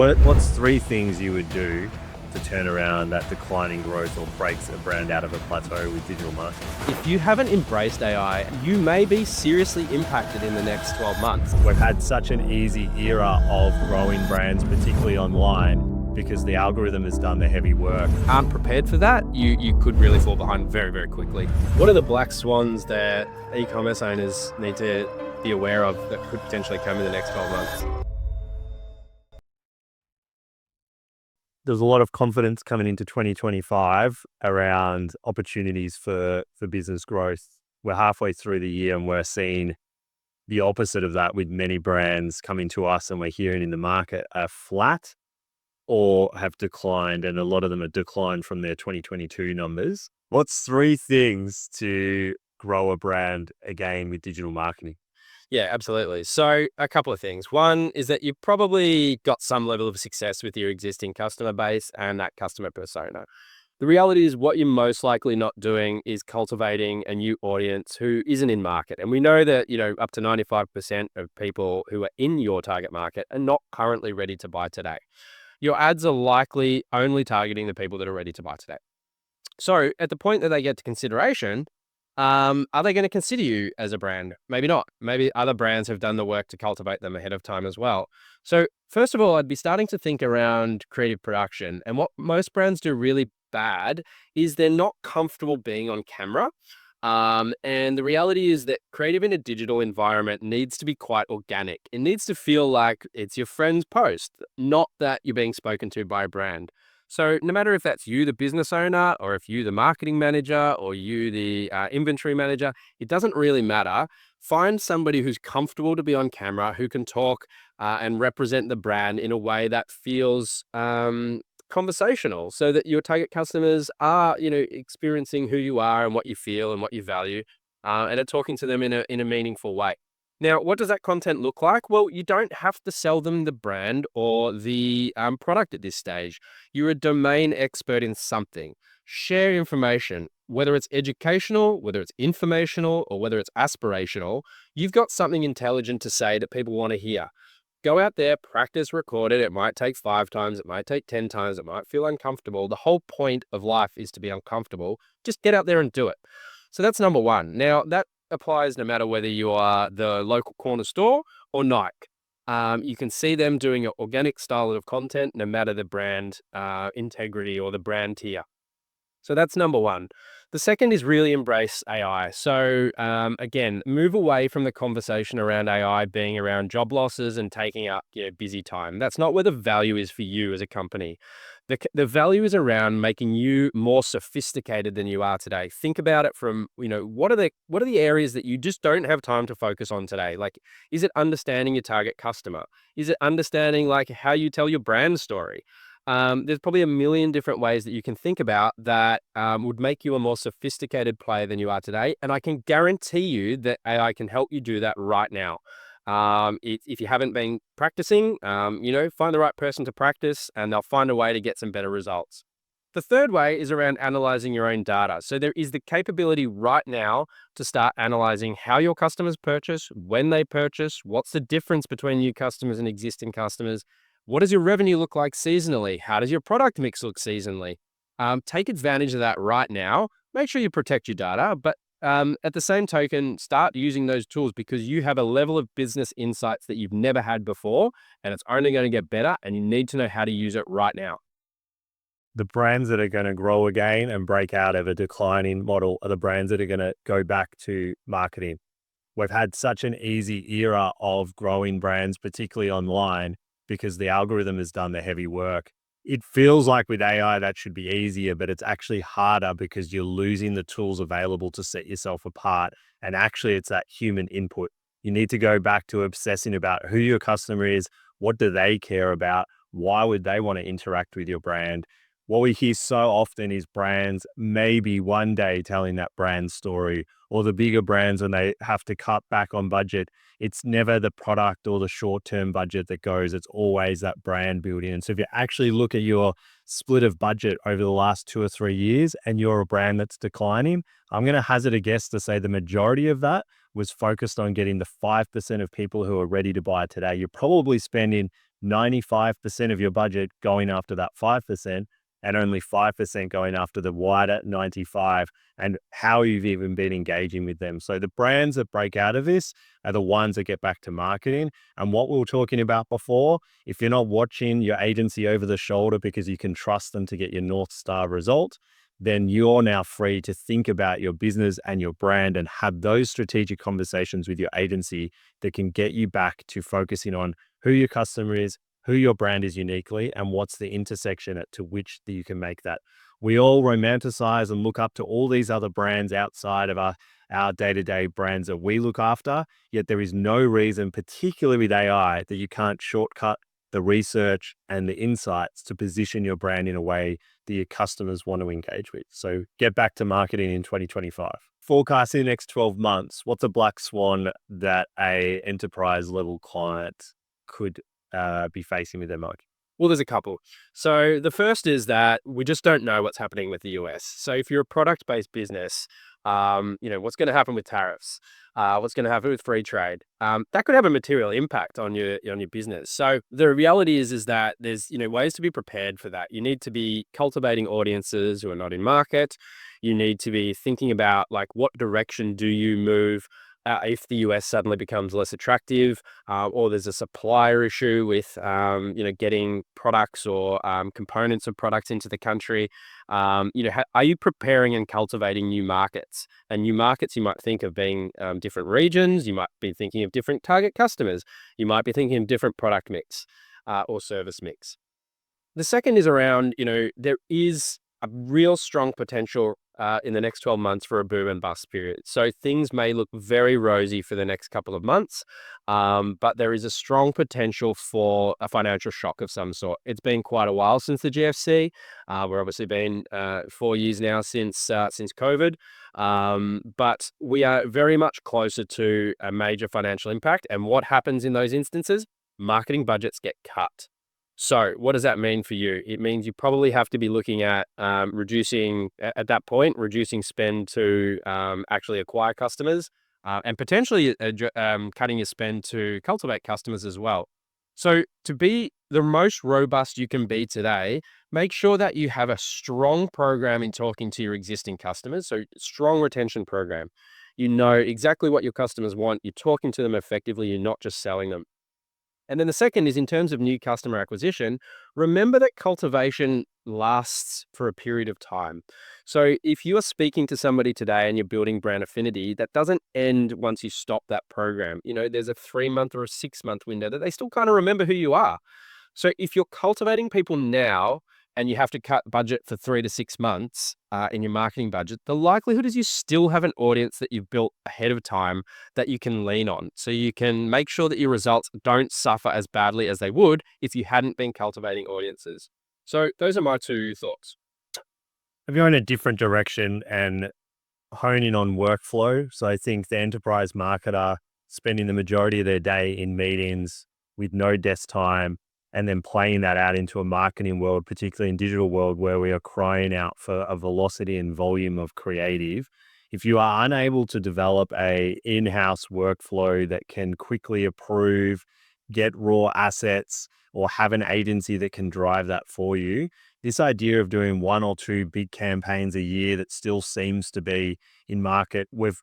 What's three things you would do to turn around that declining growth or breaks a brand out of a plateau with digital marketing? If you haven't embraced AI, you may be seriously impacted in the next 12 months. We've had such an easy era of growing brands, particularly online, because the algorithm has done the heavy work. Aren't prepared for that, you could really fall behind very, very quickly. What are the black swans that e-commerce owners need to be aware of that could potentially come in the next 12 months? There's a lot of confidence coming into 2025 around opportunities for business growth. We're halfway through the year and we're seeing the opposite of that with many brands coming to us, and we're hearing in the market are flat or have declined, and a lot of them have declined from their 2022 numbers. What's three things to grow a brand again with digital marketing? Yeah, absolutely. So a couple of things. One is that you've probably got some level of success with your existing customer base and that customer persona. The reality is what you're most likely not doing is cultivating a new audience who isn't in market. And we know that, up to 95% of people who are in your target market are not currently ready to buy today. Your ads are likely only targeting the people that are ready to buy today. So at the point that they get to consideration, are they going to consider you as a brand? Maybe not. Maybe other brands have done the work to cultivate them ahead of time as well. So first of all, I'd be starting to think around creative production. And what most brands do really bad is they're not comfortable being on camera. And the reality is that creative in a digital environment needs to be quite organic. It needs to feel like it's your friend's post, not that you're being spoken to by a brand. So no matter if that's you, the business owner, or if you, the marketing manager, or you, the inventory manager, it doesn't really matter. Find somebody who's comfortable to be on camera, who can talk and represent the brand in a way that feels conversational, so that your target customers are, experiencing who you are and what you feel and what you value, and are talking to them in a meaningful way. Now, what does that content look like? Well, you don't have to sell them the brand or the product at this stage. You're a domain expert in something. Share information, whether it's educational, whether it's informational, or whether it's aspirational. You've got something intelligent to say that people want to hear. Go out there, practice, record it. It might take 5 times, it might take 10 times, it might feel uncomfortable. The whole point of life is to be uncomfortable. Just get out there and do it. So that's number one. Now, that applies no matter whether you are the local corner store or Nike. You can see them doing an organic style of content, no matter the brand integrity or the brand tier. So that's number one. The second is really embrace AI. So again, move away from the conversation around AI being around job losses and taking up busy time. That's not where the value is for you as a company. The value is around making you more sophisticated than you are today. Think about it from, what are the areas that you just don't have time to focus on today? Like, is it understanding your target customer? Is it understanding like how you tell your brand story? There's probably a million different ways that you can think about that would make you a more sophisticated player than you are today. And I can guarantee you that AI can help you do that right now. If you haven't been practicing, find the right person to practice and they'll find a way to get some better results. The third way is around analyzing your own data. So there is the capability right now to start analyzing how your customers purchase, when they purchase, what's the difference between new customers and existing customers. What does your revenue look like seasonally? How does your product mix look seasonally? Take advantage of that right now. Make sure you protect your data, but at the same token, start using those tools because you have a level of business insights that you've never had before, and it's only going to get better, and you need to know how to use it right now. The brands that are going to grow again and break out of a declining model are the brands that are going to go back to marketing. We've had such an easy era of growing brands, particularly online, because the algorithm has done the heavy work. It feels like with AI that should be easier, but it's actually harder because you're losing the tools available to set yourself apart. And actually, it's that human input. You need to go back to obsessing about who your customer is, what do they care about, why would they want to interact with your brand. What we hear so often is brands maybe one day telling that brand story, or the bigger brands when they have to cut back on budget. It's never the product or the short-term budget that goes. It's always that brand building. And so if you actually look at your split of budget over the last 2 or 3 years and you're a brand that's declining, I'm going to hazard a guess to say the majority of that was focused on getting the 5% of people who are ready to buy today. You're probably spending 95% of your budget going after that 5% and only 5% going after the wider 95, and how you've even been engaging with them. So the brands that break out of this are the ones that get back to marketing. And what we were talking about before, if you're not watching your agency over the shoulder because you can trust them to get your North Star result, then you're now free to think about your business and your brand and have those strategic conversations with your agency that can get you back to focusing on who your customer is, who your brand is uniquely, and what's the intersection to which you can make that. We all romanticize and look up to all these other brands outside of our day-to-day brands that we look after, yet there is no reason, particularly with AI, that you can't shortcut the research and the insights to position your brand in a way that your customers want to engage with. So get back to marketing in 2025. Forecasting the next 12 months, what's a black swan that a enterprise level client could be facing with their market? Well, there's a couple. So the first is that we just don't know what's happening with the US. So if you're a product-based business, what's going to happen with tariffs? What's going to happen with free trade? That could have a material impact on your business. So the reality is that there's ways to be prepared for that. You need to be cultivating audiences who are not in market. You need to be thinking about like what direction do you move if the US suddenly becomes less attractive, or there's a supplier issue with, getting products or components of products into the country. Are you preparing and cultivating new markets? And new markets, you might think of being different regions. You might be thinking of different target customers. You might be thinking of different product mix or service mix. The second is around, there is a real strong potential in the next 12 months for a boom and bust period. So things may look very rosy for the next couple of months, but there is a strong potential for a financial shock of some sort. It's been quite a while since the GFC. We're obviously been 4 years now since COVID, but we are very much closer to a major financial impact. And what happens in those instances? Marketing budgets get cut. So what does that mean for you? It means you probably have to be looking at reducing spend to actually acquire customers, and potentially cutting your spend to cultivate customers as well. So to be the most robust you can be today, make sure that you have a strong program in talking to your existing customers. So strong retention program. You know exactly what your customers want. You're talking to them effectively. You're not just selling them. And then the second is in terms of new customer acquisition, remember that cultivation lasts for a period of time. So if you are speaking to somebody today and you're building brand affinity, that doesn't end once you stop that program. There's a 3-month or a 6-month window that they still kind of remember who you are. So if you're cultivating people now and you have to cut budget for 3 to 6 months in your marketing budget, the likelihood is you still have an audience that you've built ahead of time that you can lean on. So you can make sure that your results don't suffer as badly as they would if you hadn't been cultivating audiences. So those are my 2 thoughts. I'm going a different direction and honing on workflow. So I think the enterprise marketer spending the majority of their day in meetings with no desk time, and then playing that out into a marketing world, particularly in digital world where we are crying out for a velocity and volume of creative. If you are unable to develop a in-house workflow that can quickly approve, get raw assets, or have an agency that can drive that for you, this idea of doing 1 or 2 big campaigns a year that still seems to be in market, we've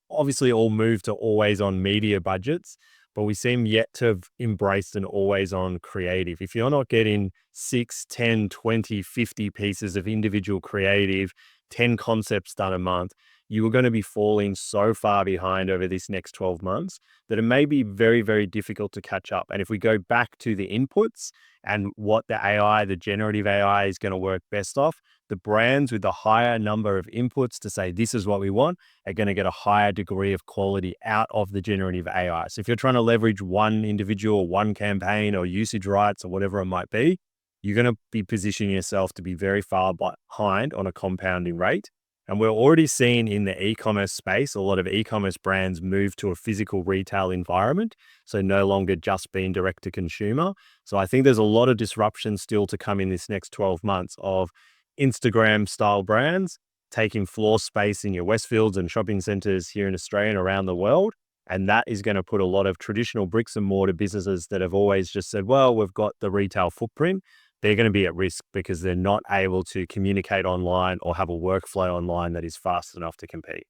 obviously all moved to always on media budgets, but we seem yet to have embraced an always on creative. If you're not getting 6, 10, 20, 50 pieces of individual creative, 10 concepts done a month, you are going to be falling so far behind over this next 12 months that it may be very, very difficult to catch up. And if we go back to the inputs and what the AI, the generative AI is going to work best off, the brands with the higher number of inputs to say, this is what we want, are going to get a higher degree of quality out of the generative AI. So if you're trying to leverage one individual, one campaign or usage rights or whatever it might be, you're going to be positioning yourself to be very far behind on a compounding rate. And we're already seeing in the e-commerce space, a lot of e-commerce brands move to a physical retail environment. So no longer just being direct to consumer. So I think there's a lot of disruption still to come in this next 12 months of Instagram style brands taking floor space in your Westfields and shopping centers here in Australia and around the world, And that is going to put a lot of traditional bricks and mortar businesses that have always just said, well, we've got the retail footprint. They're going to be at risk because they're not able to communicate online or have a workflow online that is fast enough to compete.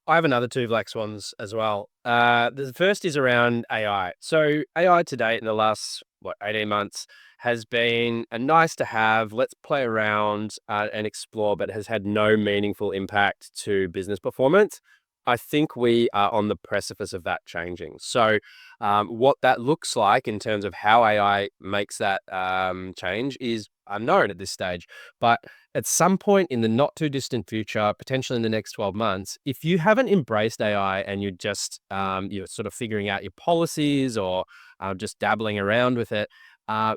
I have another two black swans as well. The first is around AI. So AI to date in the last 18 months has been a nice to have. Let's play around and explore, but has had no meaningful impact to business performance. I think we are on the precipice of that changing. So, what that looks like in terms of how AI makes that change is unknown at this stage. But at some point in the not too distant future, potentially in the next 12 months, if you haven't embraced AI and you're sort of figuring out your policies or just dabbling around with it,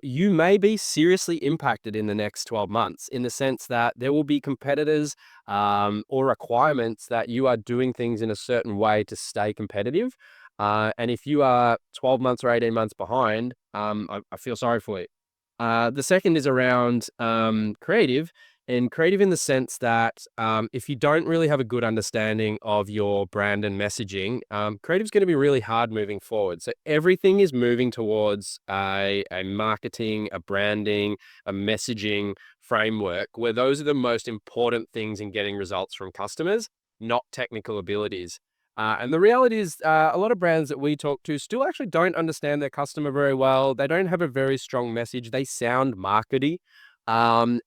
you may be seriously impacted in the next 12 months in the sense that there will be competitors or requirements that you are doing things in a certain way to stay competitive. And if you are 12 months or 18 months behind, I feel sorry for you. The second is around creative, and creative in the sense that if you don't really have a good understanding of your brand and messaging, creative is going to be really hard moving forward. So everything is moving towards a marketing, a branding, a messaging framework where those are the most important things in getting results from customers, not technical abilities. And the reality is, a lot of brands that we talk to still actually don't understand their customer very well. They don't have a very strong message. They sound markety. And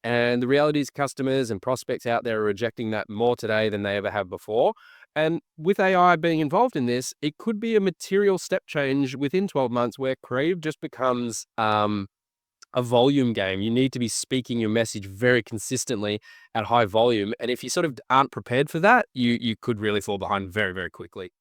the reality is, customers and prospects out there are rejecting that more today than they ever have before. And with AI being involved in this, it could be a material step change within 12 months where creative just becomes a volume game. You need to be speaking your message very consistently at high volume. And if you sort of aren't prepared for that, you could really fall behind very, very quickly.